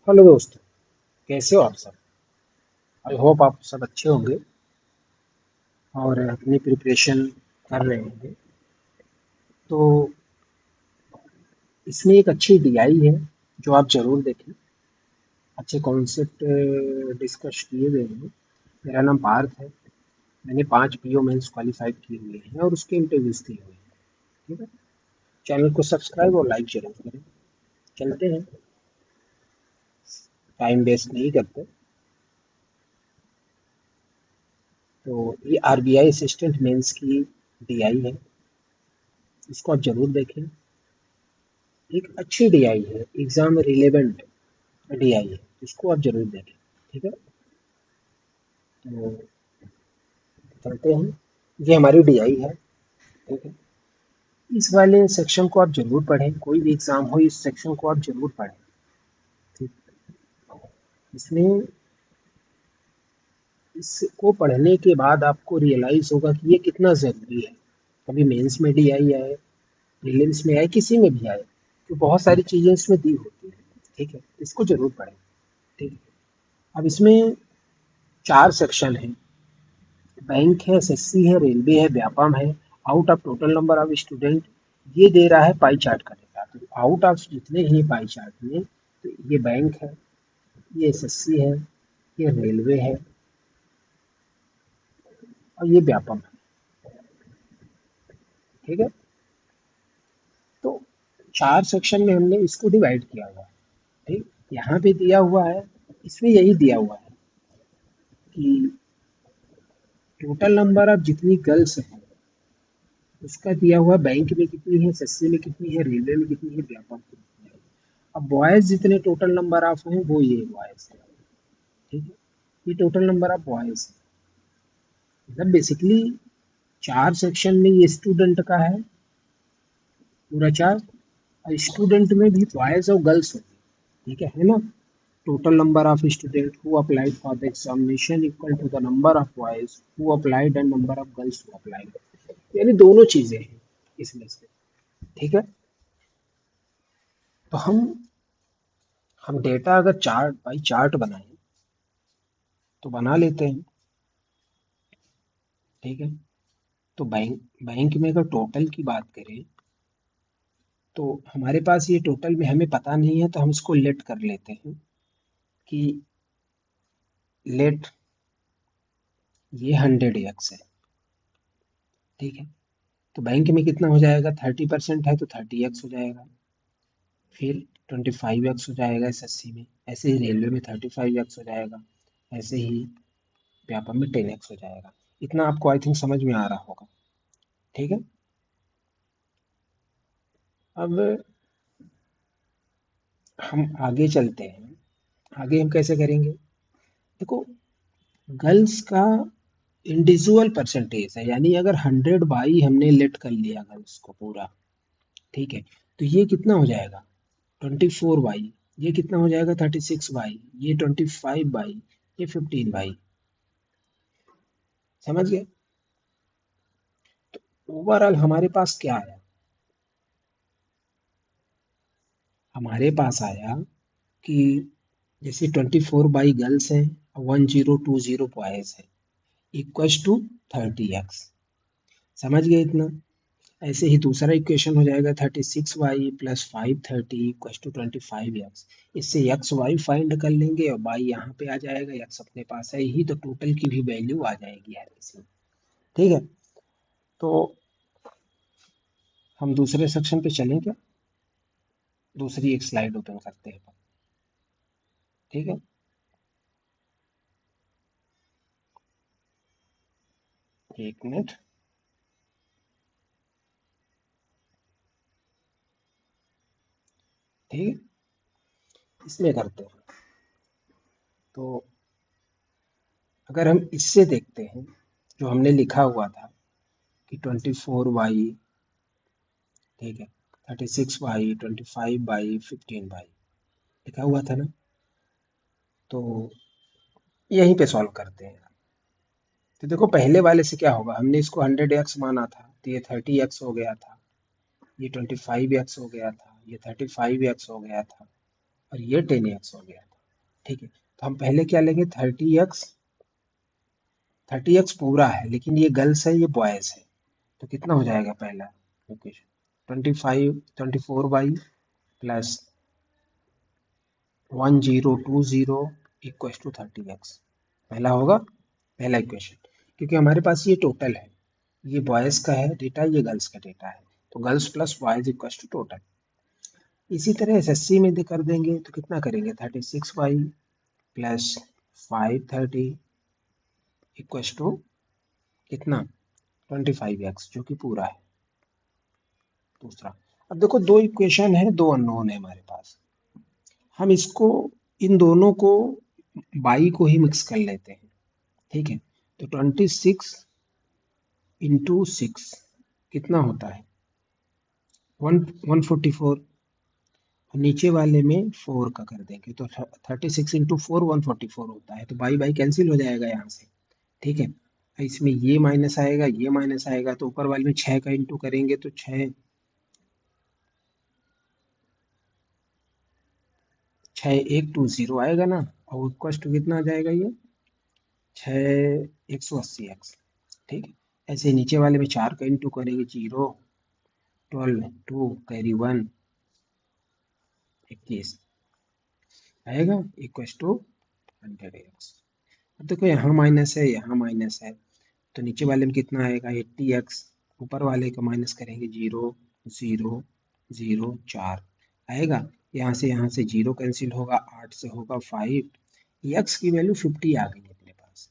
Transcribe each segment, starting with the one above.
Hello दोस्त, कैसे हो आप सब। आई होप आप सब अच्छे होंगे और अपनी प्रिपरेशन कर रहे होंगे। तो इसमें एक अच्छी डीआई है जो आप जरूर देखें। अच्छे कॉन्सेप्ट डिस्कस किए गए हैं। मेरा नाम पार्थ है। मैंने 5 पीओ मेंस क्वालिफाइड किए हुए हैं और उसके इंटरव्यूज दिए हुए हैं। ठीक है। चैनल को सब्सक्राइब और लाइक जरूर करें। चलते हैं, टाइम वेस्ट नहीं करते। तो ये आरबीआई असिस्टेंट मेंस की डीआई है, इसको आप जरूर देखें। एक अच्छी डीआई है, एग्जाम रिलेवेंट डीआई है, इसको आप जरूर देखें। ठीक है। तो चलते हैं, ये हमारी डीआई है। ठीक है। इस वाले सेक्शन को आप जरूर पढ़ें, कोई भी एग्जाम हो इस सेक्शन को आप जरूर पढ़ें। ठीक। इसमें इसको पढ़ने के बाद आपको रियलाइज होगा कि ये कितना जरूरी है। कभी मेंस में डीआई आए, प्रीलिम्स में आए, किसी में भी आए, तो बहुत सारी चीजें इसमें दी होती है। ठीक है, इसको जरूर पढ़ें। ठीक है। अब इसमें 4 सेक्शन है। बैंक है, एसएससी है, रेलवे है, व्यापम है। Out of total number of student ये दे रहा है पाई चार्ट का डेटा। तो आउट ऑफ जितने ही पाई चार्ट में, तो ये बैंक है, ये एसएससी है, ये रेलवे है और ये व्यापम है। ठीक है। तो 4 सेक्शन में हमने इसको डिवाइड किया हुआ है। ठीक। यहाँ पे दिया हुआ है, इसमें यही दिया हुआ है कि टोटल नंबर ऑफ जितनी गर्ल्स हैं उसका दिया हुआ, बैंक में कितनी है, एसएससी में कितनी है, रेलवे में कितनी है, व्यापम में कितनी है। अब बॉयज जितने टोटल नंबर ऑफ हैं वो ये बॉयज है। ठीक है। ये टोटल नंबर ऑफ बॉयज है। मतलब बेसिकली 4 सेक्शन में ये स्टूडेंट का है पूरा चार्ट, और स्टूडेंट में भी बॉयज और गर्ल्स होते हैं। ठीक है ना। Total number of student who applied for the examination equal to the number of boys who applied and number of girls who applied. यानी दोनों चीजें हैं इसमें से। ठीक है। तो हम डेटा अगर चार्ट बाई चार्ट बनाएं तो बना लेते हैं। ठीक है। तो बैंक बैंक में अगर टोटल की बात करें तो हमारे पास ये टोटल में हमें पता नहीं है, तो हम इसको लेट कर लेते हैं कि लेट ये 100x है। ठीक है। तो बैंक में कितना हो जाएगा, 30% है तो 30x हो जाएगा। फिर 25x हो जाएगा एसएससी में, ऐसे ही रेलवे में 35x हो जाएगा, ऐसे ही व्यापम में 10x हो जाएगा। इतना आपको आई थिंक समझ में आ रहा होगा। ठीक है। अब हम आगे चलते हैं। आगे हम कैसे करेंगे। देखो, गर्ल्स का इंडिविजुअल परसेंटेज है, यानी अगर 100 बाई हमने लेट कर लिया गर्ल्स को पूरा। ठीक है। तो ये कितना हो जाएगा, 24 बाई। ये कितना हो जाएगा, 36 बाई। ये 25 बाई। ये 15 बाई। समझ गए। ओवरऑल हमारे पास क्या आया, हमारे पास आया कि जैसे 24 बाई गर्ल्स है, 1020 बॉयज है, इक्वल्स टू 30x। समझ गए इतना। ऐसे ही दूसरा इक्वेशन हो जाएगा 36y plus 530 equal to 25x। इससे एक्स वाई फाइंड कर लेंगे और बाई यहाँ पे आ जाएगा, एक्स अपने पास है ही, तो टोटल की भी वैल्यू आ जाएगी यार इसमें। ठीक है। तो हम दूसरे सेक्शन पे चलें क्या, दूसरी एक स्लाइड ओपन करते हैं। ठीक है। एक मिनट। ठीक है, इसमें करते हैं। तो अगर हम इससे देखते हैं, जो हमने लिखा हुआ था कि 24y, ठीक है, 36y, 25y, 15y लिखा हुआ था ना। तो यहीं पे सॉल्व करते हैं। तो देखो पहले वाले से क्या होगा, हमने इसको 100x माना था तो ये 30x हो गया था, ये 25x हो गया था, ये 35x हो गया था और ये 10x हो गया था। ठीक है, तो हम पहले क्या लेंगे, 30x पूरा है, लेकिन ये गर्ल्स है, ये बॉयज है, तो कितना हो जाएगा पहला equation, 24y plus 1020 equal to 30x, पहला होगा, पहला इक्वेशन, क्योंकि हमारे पास ये टोटल है, ये बॉयज का है डेटा, ये गर्ल्स का डेटा है, तो girls plus boys equal to total. इसी तरह एसएससी में कर देंगे तो कितना करेंगे, 36y प्लस 530 इक्व टू कितना, 25x, जो कि पूरा है दूसरा। अब देखो दो इक्वेशन है, दो अननोन है हमारे पास, हम इसको, इन दोनों को, बाई को ही मिक्स कर लेते हैं, ठीक है, तो 26 इंटू 6 कितना होता है, 144, नीचे वाले में 4 का कर देंगे तो 36 इंटू 4 144 होता है, तो बाई बाई कैंसिल हो जाएगा यहाँ से, ठीक है, इसमें ये माइनस आएगा, ये माइनस आएगा, तो ऊपर वाले में 6 का इंटू करेंगे तो 6 6120 आएगा ना, और इक्वल टू कितना आ जाएगा ये, 180x, ठीक है, ऐसे नीचे वाले में 4 का इंटू करेंगे, 0 12 2 कैरी 1 21 आएगा इक्वल टू 100x। अब देखो यहाँ माइनस है, यहाँ माइनस है, तो नीचे वाले में कितना आएगा, 80x, ऊपर वाले का माइनस करेंगे, 0 0 0 4 आएगा, यहाँ से 0 कैंसिल होगा, 8 से होगा 5, x की वैल्यू 50 आ गई अपने पास,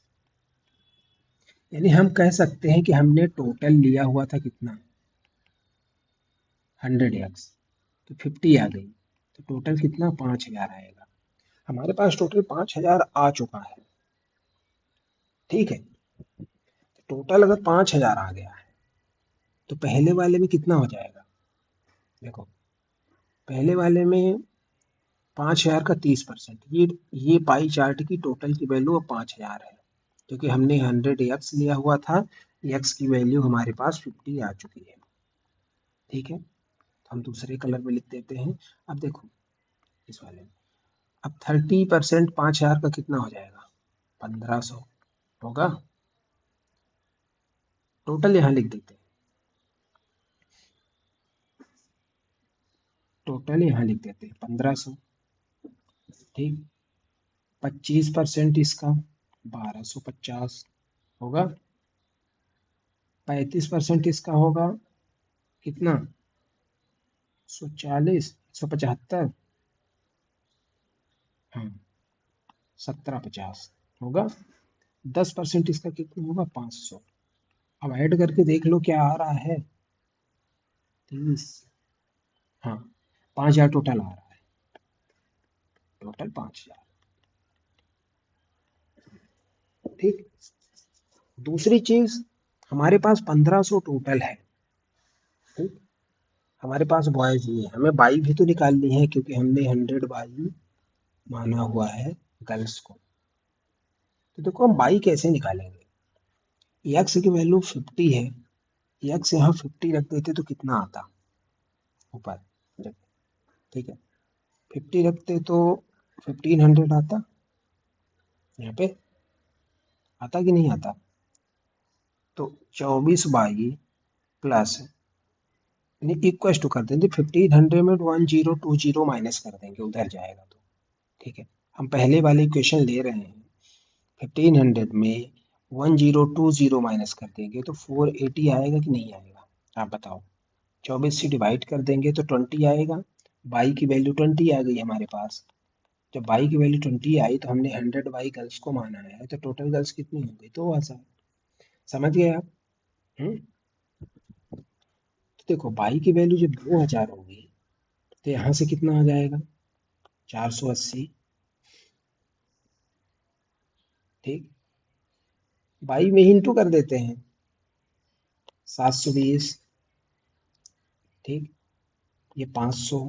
यानी हम कह सकते हैं कि हमने टोटल लिया हुआ था कितना, 100x, तो 50 आ गई, तो टोटल कितना, 5000 आएगा, हमारे पास टोटल 5000 आ चुका है, ठीक है, टोटल अगर 5000 आ गया है तो पहले वाले में कितना हो जाएगा, देखो पहले वाले में 5000 का 30%, ये पाई चार्ट की टोटल की वैल्यू अब 5000 है, क्योंकि हमने 100x लिया हुआ था, x की वैल्यू हमारे पास 50 आ चुकी है, ठीक है, तो हम दूसरे कलर में लिख देते हैं। अब देखो इस वाले में, अब 30% 5000 का कितना हो जाएगा, 1500 होगा, टोटल यहाँ लिख देते हैं, टोटल यहाँ लिख देते हैं 1500, ठीक, 25% इसका 1250 होगा, 35% इसका होगा कितना, 140 175, हाँ 1750 होगा, 10% इसका कितना होगा, 500, अब ऐड करके देख लो क्या आ रहा है, 30, हाँ 5000 टोटल आ रहा है, टोटल 5000, ठीक। दूसरी चीज, हमारे पास 1500 टोटल है, ठीक, हमारे पास बॉयज ही है, हमें बाई भी तो निकालनी है, क्योंकि हमने 100 बाई माना हुआ है गर्ल्स को, तो देखो हम बाई कैसे निकालेंगे, एक्स की वैल्यू 50 है, एक्स यहाँ 50 रख देते तो कितना आता ऊपर, ठीक है, 50 रखते तो 1500 आता, यहाँ पे आता कि नहीं आता, तो 24 बाई प्लस इक्वल टू कर देंगे, 1500 में 1020 माइनस कर देंगे, उधर जाएगा तो, ठीक है, हम पहले वाले इक्वेशन ले रहे हैं, 1500 में 1020 माइनस कर देंगे तो 480 आएगा कि नहीं आएगा, आप बताओ, 24 से डिवाइड कर देंगे तो 20 आएगा, बाई की वैल्यू 20 आ गई हमारे पास, जब बाई की वैल्यू 20 आई तो हमने 100 बाई गर्ल्स को माना है, तो टोटल गर्ल्स कितनी हो गई, 2000, समझ गए आप, हम्म, तो देखो बाई की वैल्यू जब 2000 होगी तो यहाँ से कितना आ जाएगा, 480, ठीक, बाई में इंटू कर देते हैं, 720, ठीक, ये 500,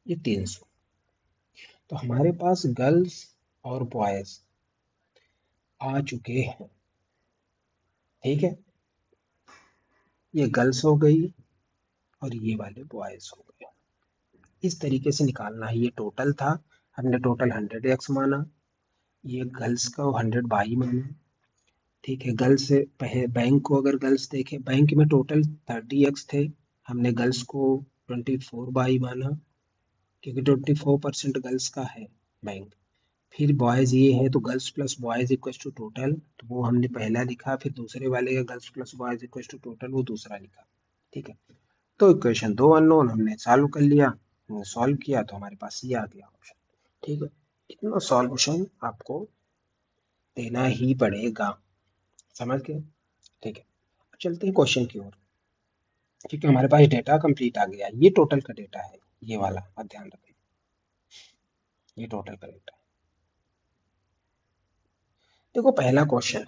ये 300, तो हमारे पास गर्ल्स और बॉयज आ चुके हैं, ठीक है, ये गर्ल्स हो गई और ये वाले बॉयज हो गए। इस तरीके से निकालना है। ये टोटल था, हमने टोटल 100x माना, ये गर्ल्स का 100 बाई माना। ठीक है, गर्ल्स से बैंक को अगर गर्ल्स देखें, बैंक में टोटल 30x थे, हमने गर्ल्स को 24 बाई माना, क्योंकि 24% गर्ल्स का है बैंक। फिर बॉयज ये है तो girls plus boys equal to total, तो वो हमने पहला लिखा, फिर दूसरे वाले का girls plus boys equal to total वो दूसरा लिखा। ठीक है, तो इक्वेशन दो अननोन हमने सॉल्व कर लिया, हमने सॉल्व किया तो हमारे पास ये आ गया ऑप्शन। ठीक है, इतना सॉल्यूशन आपको देना ही पड़ेगा, समझ गए? ठीक है, अब चलते हैं क्वेश्चन की ओर, क्योंकि हमारे पास डेटा कंप्लीट आ गया। ये टोटल का डेटा है, ये वाला आप ध्यान रखें, ये टोटल का डेटा है। देखो पहला क्वेश्चन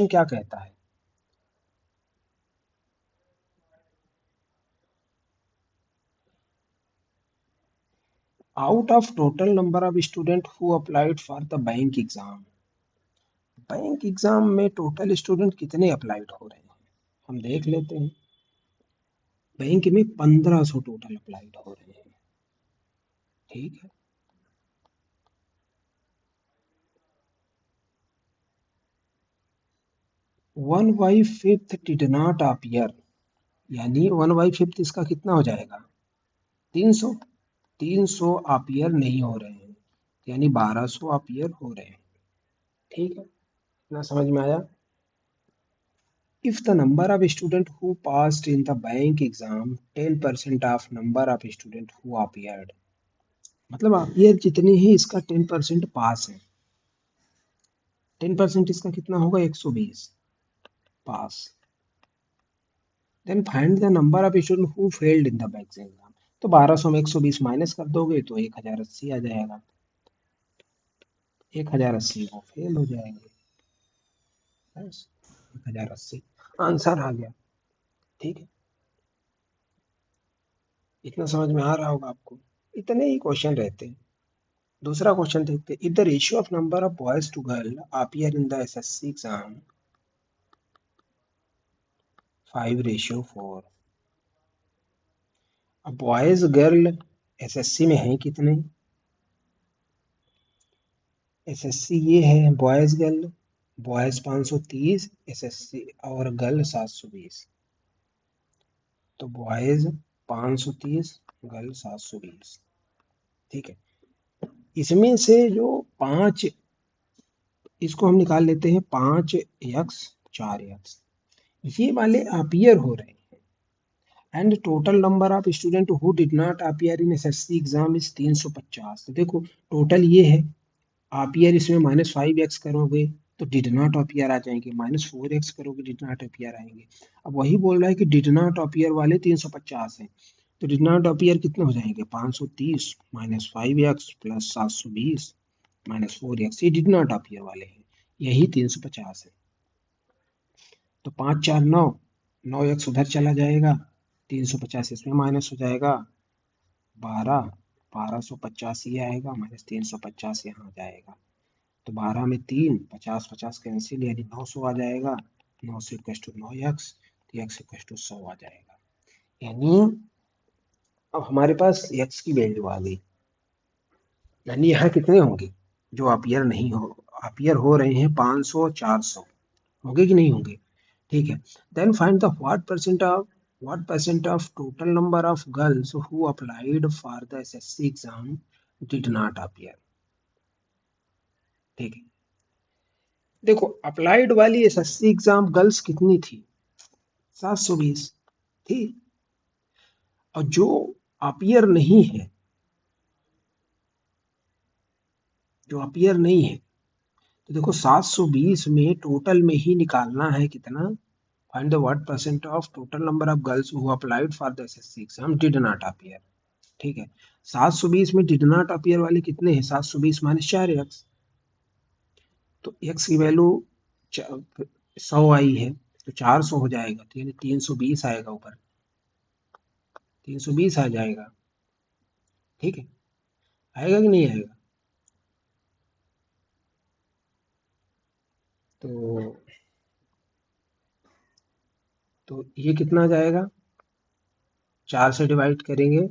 क्या कहता है, out of total number of student who applied for the bank exam, bank exam में टोटल स्टूडेंट कितने अप्लाइड हो रहे हैं, हम देख लेते हैं। बैंक में 1500 टोटल अप्लाइड हो रहे हैं। ठीक है, 1/5 डिड नॉट अपीयर, यानी 1/5 इसका कितना हो जाएगा, 300। 300 अपीयर नहीं हो रहे हैं, यानी 1200 अपीयर हो रहे हैं। ठीक है, इतना समझ में आया? If the number of students who passed in the bank exam 10% of number of students who appeared, मतलब अपीयर जितने हैं इसका 10% पास है, 10% इसका कितना होगा, 120 pass. Then find the number of student who failed in the bank exam, तो 1200 में 120 माइनस कर दोगे तो 1080 आ जाएगा, 1080 वो फेल हो जाएंगे, बस 1080 आंसर आ गया। ठीक है, इतना समझ में आ रहा होगा आपको, इतने ही क्वेश्चन रहते हैं। दूसरा क्वेश्चन देखते हैं, if the ratio of number of boys to girl appear in the SSC exam 5:4, अब बॉयज गर्ल एसएससी में है कितने, एसएससी ये है बॉयज गर्ल, बॉयज 530 एसएससी और गर्ल 720, तो बॉयज 530 गर्ल 720। ठीक है, इसमें से जो 5, इसको हम निकाल लेते हैं, 5x 4x, ये वाले अपीयर हो रहे हैं, and total number of student who did not appear in SSC exam is 350। तो देखो टोटल ये है, अपीयर इसमें -5x करोगे तो डिड नॉट अपीयर आ जाएंगे, -4x करोगे डिड नॉट अपीयर आएंगे। अब वही बोल रहा है कि डिड नॉट अपीयर वाले 350 हैं, तो डिड नॉट अपीयर कितने हो जाएंगे, 530 -5x प्लस 720 -4x, ये डिड नॉट अपीयर वाले हैं, यही 350 है। तो 5 4 9, 9x उधर चला जाएगा, 350 इसमें माइनस हो जाएगा, 12, 1250 ये आएगा, -350 यहाँ जाएगा, तो 12 में 3, 50 50 कैंसिल, यानी 900 आ जाएगा, 9 से इक्वल टू 9x, तो x इक्वल टू 100 आ जाएगा। यानी अब हमारे पास x की वैल्यू आ गई, यानी यहाँ कितने होंगे जो अपीयर नहीं हो, अपीयर हो रहे हैं 500 400, होंगे कि नहीं होंगे? ठीक है, then find the what percent of total number of girls who applied for the SSC exam did not appear। ठीक है, देखो अप्लाइड वाली एसएससी एग्जाम गर्ल्स कितनी थी, 720 थी, और जो अपीयर नहीं है, जो अपीयर नहीं है, तो देखो 720 में टोटल में ही निकालना है कितना, find the what percent of total number of girls who applied for the SSC exam did not appear. ठीक है, 720 में डिड नॉट अपीयर वाले कितने हैं, 720 माइनस 4x, तो x की वैल्यू 100 आई है, तो 400 हो जाएगा, तो यानी 320 आएगा ऊपर, 320 आ जाएगा। ठीक है, आएगा कि नहीं आएगा? तो तो ये कितना जाएगा, 4 से डिवाइड करेंगे,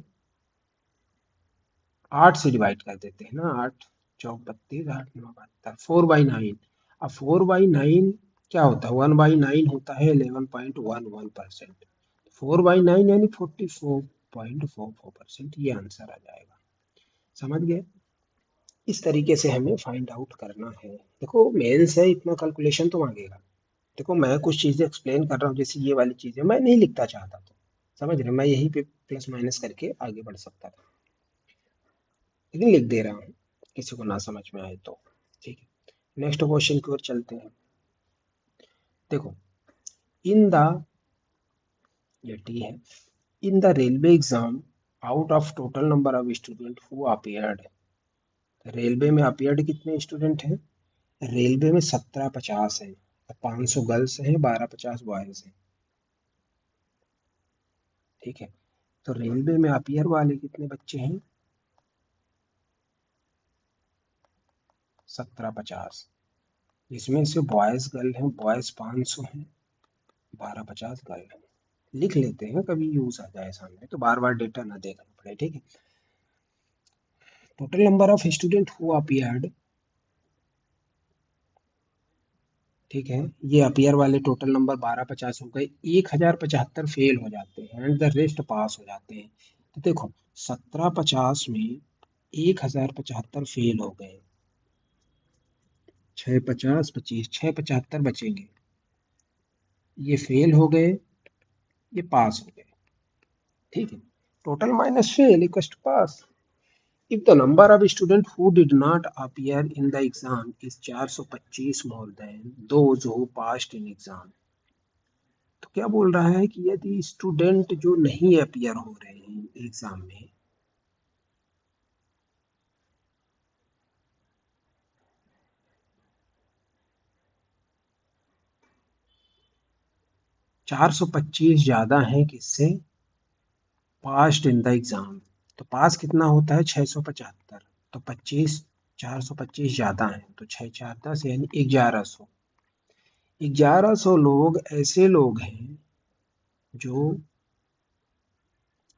8 से डिवाइड कर देते हैं ना, 8 चौक 32, 8 9 72, 4/9। अब 4/9 क्या होता है, 1/9 होता है 11.11%। 4/9 यानी 44.44%, ये आंसर आ जाएगा। समझ गए? इस तरीके से हमें फाइंड आउट करना है। देखो मेंस है, इतना कैलकुलेशन तो मांगेगा। देखो मैं कुछ चीजें एक्सप्लेन कर रहा हूँ, जैसे ये वाली चीजें मैं नहीं लिखता चाहता, तो समझ रहे, मैं यहीं पे प्लस माइनस करके आगे बढ़ सकता था, लेकिन लिख दे रहा हूँ, किसी को ना समझ में आए तो। ठीक है, नेक्स्ट क्वेश्चन की ओर चलते हैं। देखो, इन द, ये टी है, in the railway exam, out of total number of student who appeared, railway में अपीयर्ड कितने स्टूडेंट हैं, रेलवे में 1750 है, 500 गर्ल्स हैं, 1250 बॉयज हैं। ठीक है, तो रेलवे में अपीयर वाले कितने बच्चे हैं, 1750, जिसमें से बॉयज गर्ल हैं, बॉयज 500 हैं, 1250 गर्ल हैं। लिख लेते हैं, कभी यूज आ जाए सामने तो बार बार डेटा ना देखना पड़े। ठीक है, total number of student who appeared, ठीक है, ये अपीयर वाले टोटल नंबर 1250 हो गए, 1075 फेल हो जाते हैं एंड द रेस्ट पास हो जाते हैं। तो देखो 1750 में 1075 फेल हो गए, 650 25, 675 बचेंगे, ये फेल हो गए, ये पास हो गए। ठीक है, total minus fail equals to pass. If the number of students who did not appear in the exam is 425 more than those who passed in exam, तो क्या बोल रहा है कि यदि स्टूडेंट जो नहीं अपीयर हो रहे हैं एग्जाम में, चार सौ पच्चीस ज्यादा है किससे, पास्ड इन द एग्जाम, तो पास कितना होता है 675, तो 25, 425 ज्यादा है, तो 6 4 10 यानी 1100। 1100 लोग ऐसे लोग हैं जो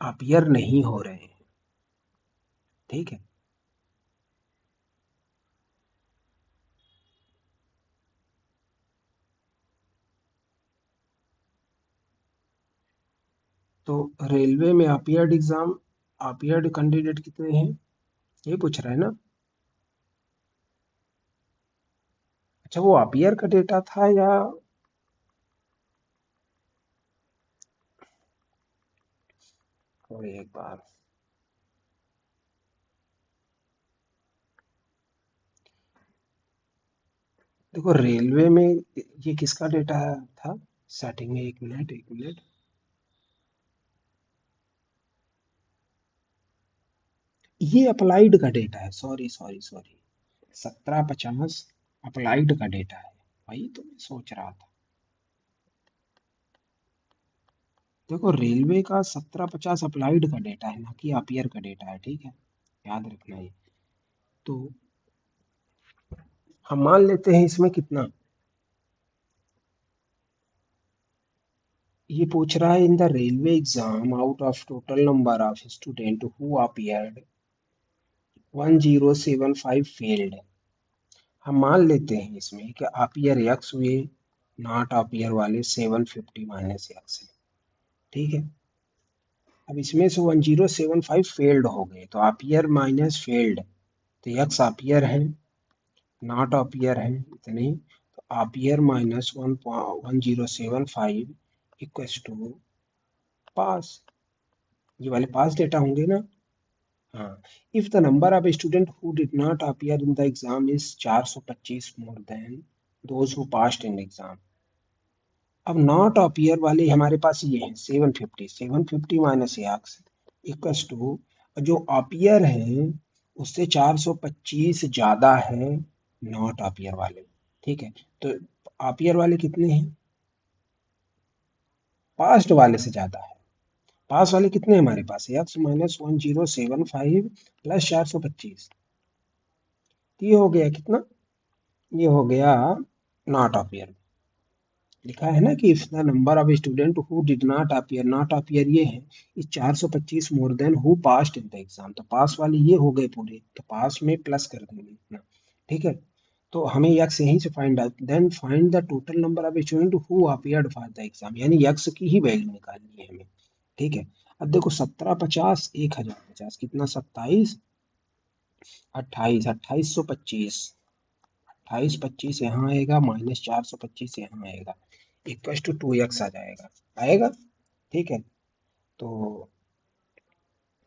अपीयर नहीं हो रहे हैं। ठीक है, तो रेलवे में अपीयर्ड एग्जाम, अपीयर्ड कैंडिडेट कितने हैं, ये पूछ रहा है ना। अच्छा, वो अपीयर का डेटा था या, और एक बार, देखो रेलवे में ये किसका डेटा था, स्टार्टिंग में, एक मिनट एक मिनट, ये अप्लाइड का डेटा है, सॉरी सॉरी सॉरी, 1750 अप्लाइड का डेटा है, वही तो मैं सोच रहा था। देखो रेलवे का 1750 अप्लाइड का डेटा है, ना कि अपीयर का डेटा है। ठीक है, याद रखना ये। तो हम मान लेते हैं इसमें कितना, ये पूछ रहा है in the railway exam out of total number of student who appeared 1075 failed. हम मान लेते हैं इसमें कि अपीयर यक्स हुए, नॉट अपीयर वाले 750 माइनस यक्स है। ठीक है, अब इसमें से 1075 फेल्ड हो गए, तो अपीयर माइनस फेल्ड, तो यक्स अपीयर है, नॉट अपीयर है इतने, तो अपीयर माइनस 1075 इक्वल्स टू पास, ये वाले पास डेटा होंगे ना। हाँ, if the number of students who did not appear in the exam is 425 more than those who passed in exam, अब नॉट अपीयर वाले हमारे पास ये हैं 750, 750 माइनस एक्स इक्वल्स टू, जो अपीयर हैं उससे 425 ज्यादा है नॉट अपीयर वाले। ठीक है, तो अपीयर वाले कितने हैं, पास्ट वाले से ज्यादा है। पास वाले कितने हैं हमारे पास, एक्स माइनस 1075 प्लस 425, ये हो गया कितना, ये हो गया नॉट अपीयर। लिखा है ना कि if the number of student who did not appear ये है इस 425 more than who passed in the exam, तो पास वाले ये हो गए पूरे, तो पास में प्लस कर देंगे इतना। ठीक है, तो हमें यक्स यहीं से find out, then find the total number of student who appeared for the exam, यानी यक्स की ही वैल्यू निकालनी है हमें। ठीक है, अब देखो 1750 1050 कितना, 27 28 2825, 2825 यहाँ आएगा माइनस 425 यहाँ आएगा, इक्वल टू 2x आ जाएगा, आएगा। ठीक है, तो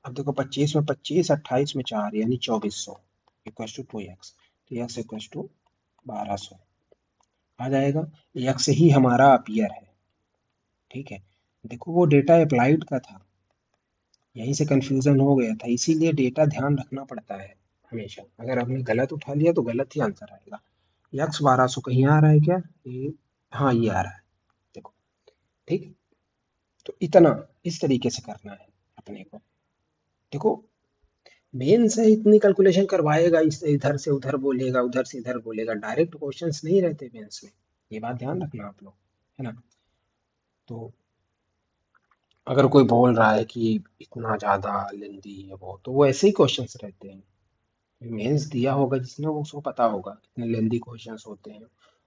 अब देखो 25 में 25, 28 में 4 यानी 2400 इक्वल टू 2x, तो x इक्वल टू 1200 आ जाएगा। x ही हमारा अपीयर है। ठीक है, देखो वो डेटा अप्लाइड का था, यहीं से कंफ्यूजन हो गया था, इसीलिए डेटा ध्यान रखना पड़ता है हमेशा, अगर आपने गलत उठा लिया तो गलत ही आंसर आएगा। यक्स 1200 कहीं आ रहा है क्या, ये, हाँ ये आ रहा है, देखो। ठीक, तो इतना इस तरीके से करना है अपने को। देखो मेंस है, इतनी कैलकुलेशन करवाएगा, इस इधर से उधर बोलेगा, उधर से इधर बोलेगा, डायरेक्ट क्वेश्चंस नहीं रहते मेंस में, ये बात ध्यान रखना आप लोग, है ना। तो अगर कोई बोल रहा है कि इतना ज्यादा लेंदी है वो, तो वो ऐसे ही क्वेश्चंस रहते हैं, मेंस दिया होगा जिसने वो उसको पता होगा कितने लेंदी क्वेश्चंस होते हैं,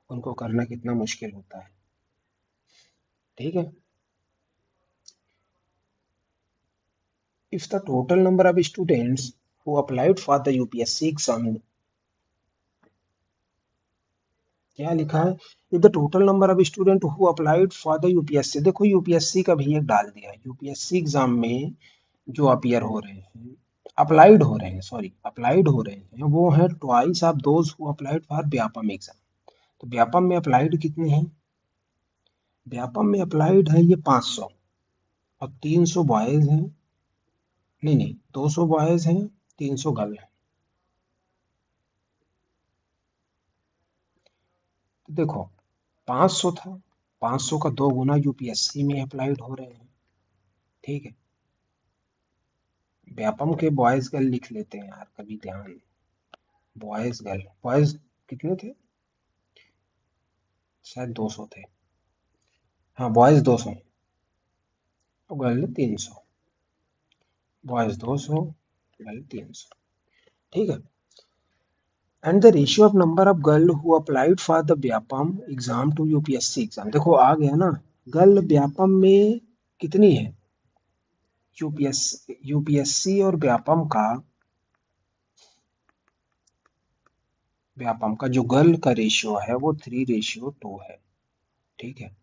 उनको करना कितना मुश्किल होता है। ठीक है, if the total number of students who applied for the UPSC exam, क्या लिखा है, if the total number of student who applied for the UPSC, देखो यूपीएससी का भी एक डाल दिया, यूपीएससी एग्जाम में जो अपीयर हो रहे हैं, अप्लाइड हो रहे हैं, सॉरी अप्लाइड हो रहे हैं, वो है twice of those who applied for Vyapam exam. तो व्यापम में अप्लाइड कितने हैं, व्यापम में अप्लाइड है ये 500, और 300 बॉयज हैं, नहीं नहीं 200 बॉयज हैं, 300 गर्ल हैं। तो देखो 500 था, 500 का 2 गुना यूपीएससी में अप्लाइड हो रहे हैं। ठीक है, व्यापम के बॉयज गर्ल लिख लेते हैं यार, कभी ध्यान, बॉयज गर्ल, बॉयज कितने थे, शायद 200 थे, हाँ बॉयज 200 और गर्ल 300, बॉयज 200 गर्ल 300। ठीक है, and the ratio of number of girl who applied for the Vyapam exam to UPSC exam, देखो आ गया ना, गर्ल व्यापम में कितनी है, यूपीएससी और व्यापम का जो गर्ल का रेशियो है वो 3:2 है। ठीक है,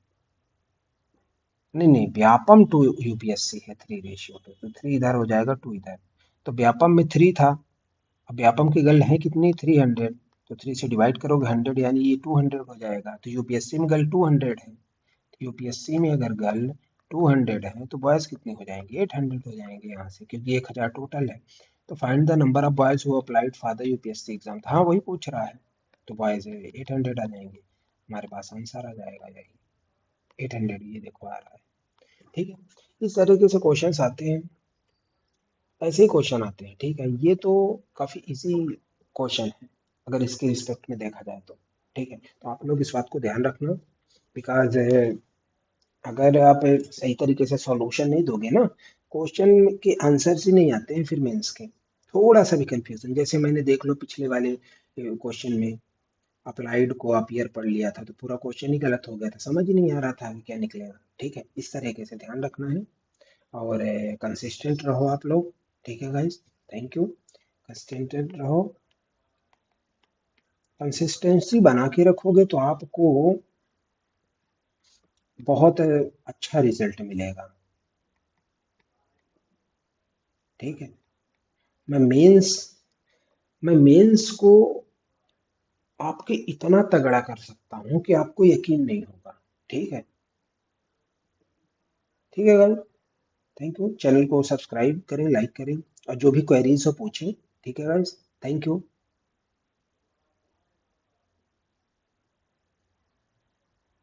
नहीं नहीं व्यापम टू यूपीएससी है 3:2, तो 3 इधर हो जाएगा 2 इधर, तो व्यापम में 3 था, अब व्यापम की गर्ल है कितनी 300, तो 3 से डिवाइड करोगे 100 यानी ये 200 हो जाएगा, तो यूपीएससी में गर्ल 200 है, तो यूपीएससी में अगर गर्ल 200 है तो बॉयज कितने हो जाएंगे 800 हो जाएंगे यहाँ से, क्योंकि 1000 टोटल है। तो find the number of boys who applied for the UPSC exam, हाँ वही पूछ रहा है, तो बॉयज 800 आ जाएंगे, हमारे पास आंसर आ जाएगा यही 800, ये देखो आ रहा है। ठीक है, इस तरीके से क्वेश्चंस आते हैं, ऐसे ही क्वेश्चन आते हैं। ठीक है, ये तो काफी इजी क्वेश्चन है अगर इसके रिस्पेक्ट में देखा जाए तो। ठीक है, तो आप लोग इस बात को ध्यान रखना, बिकॉज अगर आप सही तरीके से सॉल्यूशन नहीं दोगे ना, क्वेश्चन के आंसर ही नहीं आते हैं फिर मेंस के, थोड़ा सा भी कंफ्यूजन, जैसे मैंने देख लो पिछले वाले क्वेश्चन में अप्लाइड को अपीयर पढ़ लिया था तो पूरा क्वेश्चन ही गलत हो गया था, समझ ही नहीं आ रहा था कि क्या निकलेगा। ठीक है, इस तरीके से ध्यान रखना है, और कंसिस्टेंट रहो आप लोग। ठीक है गाइस, थैंक यू, कंसिस्टेंट रहो, कंसिस्टेंसी बना के रखोगे तो आपको बहुत अच्छा रिजल्ट मिलेगा। ठीक है, मैं मेंस मैं मेंस को आपके इतना तगड़ा कर सकता हूँ कि आपको यकीन नहीं होगा। ठीक है, ठीक है गाइस, थैंक यू, चैनल को सब्सक्राइब करें, लाइक करें, और जो भी क्वेरीज हो पूछें। ठीक है गाइस, थैंक यू।